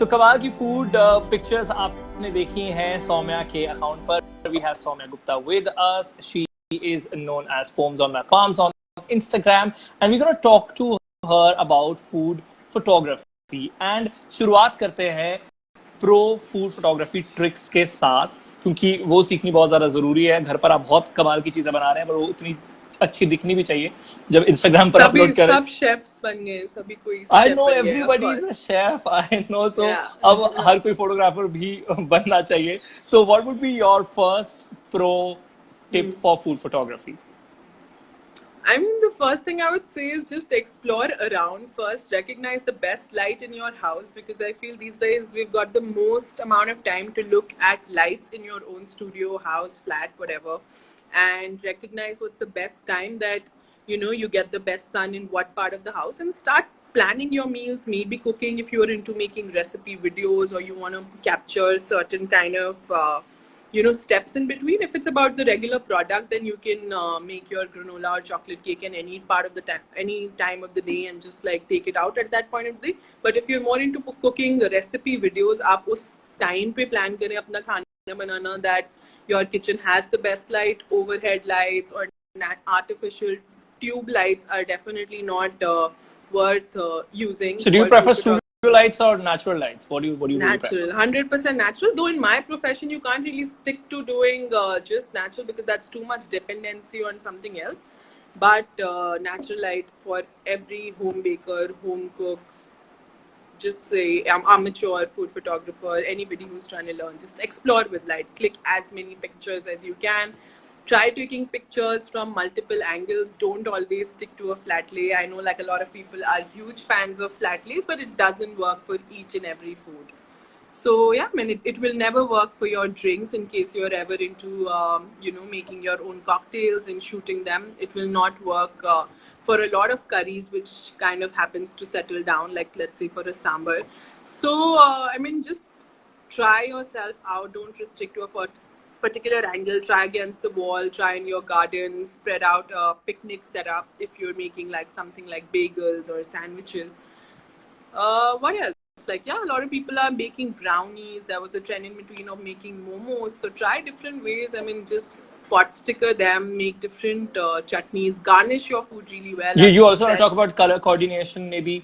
So कमाल की food pictures आपने देखी हैं सौम्या के अकाउंट पर. We have Soumya Gupta with us. She is known as Poems on My Palms on Instagram, and we're going to talk to her about food photography. And शुरुआत करते हैं प्रो फूड फोटोग्राफी ट्रिक्स के साथ, क्योंकि वो सीखनी बहुत ज्यादा जरूरी है. घर पर आप बहुत कमाल की चीजें बना रहे हैं, पर वो उतनी अच्छी दिखनी भी चाहिए जब इंस्टाग्राम पर अपलोड करें. सब शेफ्स बन गए, सभी कोई I know everybody is a chef, I know. So अब हर कोई फोटोग्राफर भी बनना चाहिए. So what would be your first pro tip for food photography? I mean, the first thing I would say is just explore around first. Recognize the best light in your house, because I feel these days we've got the most amount of time to look at lights in your own studio, house, flat, whatever, and recognize what's the best time that you get the best sun in what part of the house, and start planning your meals. Maybe cooking if you're into making recipe videos, or you want to capture certain kind of steps in between. If it's about the regular product, then you can make your granola or chocolate cake in any part of the time, any time of the day, and just like take it out at that point of the day. But if you're more into cooking recipe videos, आप उस time पे plan करें अपना खाना बनाना, that your kitchen has the best light. Overhead lights or artificial tube lights are definitely not worth using. So do you prefer studio lights or natural lights? What do you natural? 100% natural. Though in my profession you can't really stick to doing just natural, because that's too much dependency on something else. But natural light for every home baker, home cook, just say amateur food photographer, anybody who's trying to learn, just explore with light. Click as many pictures as you can. Try taking pictures from multiple angles. Don't always stick to a flat lay. I know like a lot of people are huge fans of flat lays, but it doesn't work for each and every food. So yeah, I mean, it will never work for your drinks. In case you're ever into making your own cocktails and shooting them, it will not work for a lot of curries, which kind of happens to settle down, like let's say for a sambar. So I mean, just try yourself out. Don't restrict to a particular angle. Try against the wall, try in your garden, spread out a picnic setup if you're making like something like bagels or sandwiches. What else? Like, yeah, a lot of people are making brownies. There was a trend in between of making momos. So try different ways. I mean, just pot sticker them, make different chutneys, garnish your food really well. You also want to talk about color coordination, maybe?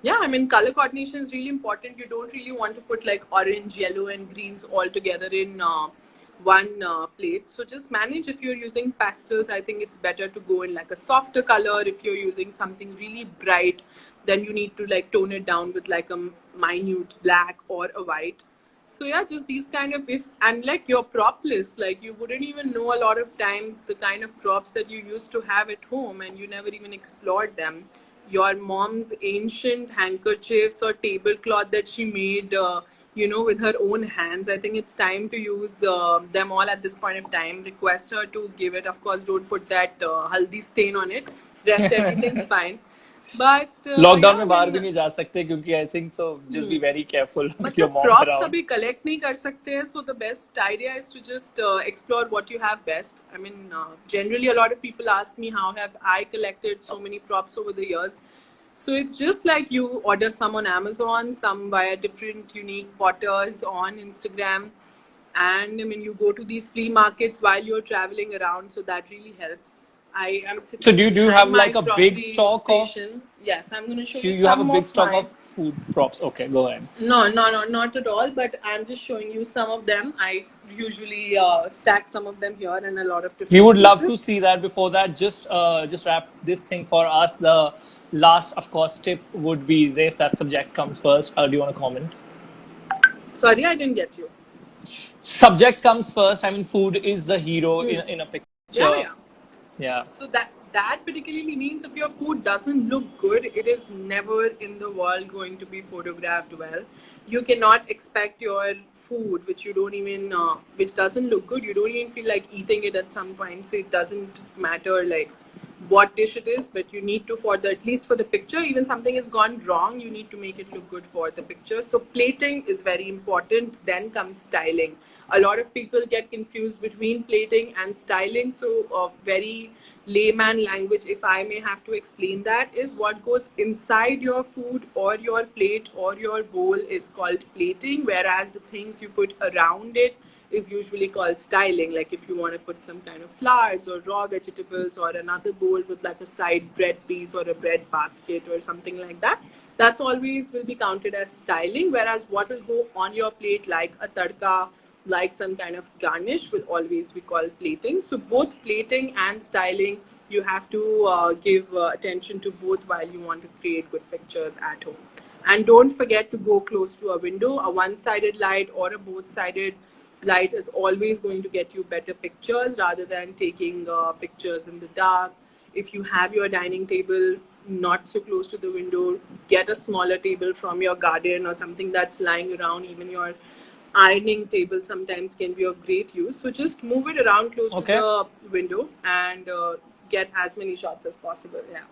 Yeah, I mean, color coordination is really important. You don't really want to put like orange, yellow and greens all together in one plate. So just manage. If you're using pastels, I think it's better to go in like a softer color. If you're using something really bright, then you need to like tone it down with like a minute black or a white. So yeah, just these kind of, and like your prop list, like you wouldn't even know a lot of times the kind of props that you used to have at home and you never even explored them. Your mom's ancient handkerchiefs or tablecloth that she made with her own hands. I think it's time to use them all at this point of time. Request her to give it. Of course, don't put that haldi stain on it. Rest everything's fine. But lockdown में बाहर भी नहीं जा सकते, क्योंकि I think so just be very careful with your mom props अभी collect नहीं कर सकते हैं. So the best idea is to just explore what you have best. I mean, generally a lot of people ask me how have I collected so many props over the years. So it's just like you order some on Amazon, some via different unique potters on Instagram, and I mean you go to these flea markets while you're traveling around, so that really helps. I am sitting. So do you have like a big stock station. Yes, I'm going to show you. You have a big stock of food props. Okay, go ahead. No, not at all. But I'm just showing you some of them. I usually stack some of them here and a lot of different. We would love to see that. Before that, just wrap this thing for us. The last, of course, tip would be this: that subject comes first. Do you want to comment? Sorry, I didn't get you. Subject comes first. I mean, food is the hero in a picture. Yeah. So that particularly means if your food doesn't look good, it is never in the world going to be photographed well. You cannot expect your food, which doesn't look good, you don't even feel like eating it at some point. So it doesn't matter like what dish it is, but you need to, at least for the picture, even something has gone wrong, you need to make it look good for the picture. So plating is very important. Then comes styling. A lot of people get confused between plating and styling. So very layman language, if I may have to explain that, is what goes inside your food or your plate or your bowl is called plating, whereas the things you put around it is usually called styling. Like if you want to put some kind of flowers or raw vegetables or another bowl with like a side bread piece or a bread basket or something like that, that's always will be counted as styling, whereas what will go on your plate like a tadka, like some kind of garnish, will always be called plating. So both plating and styling, you have to give attention to both while you want to create good pictures at home. And don't forget to go close to a window. A one-sided light or a both-sided light is always going to get you better pictures rather than taking pictures in the dark. If you have your dining table not so close to the window, get a smaller table from your garden or something that's lying around. Even your ironing table sometimes can be of great use. So just move it around close to Okay. the window and get as many shots as possible. Yeah.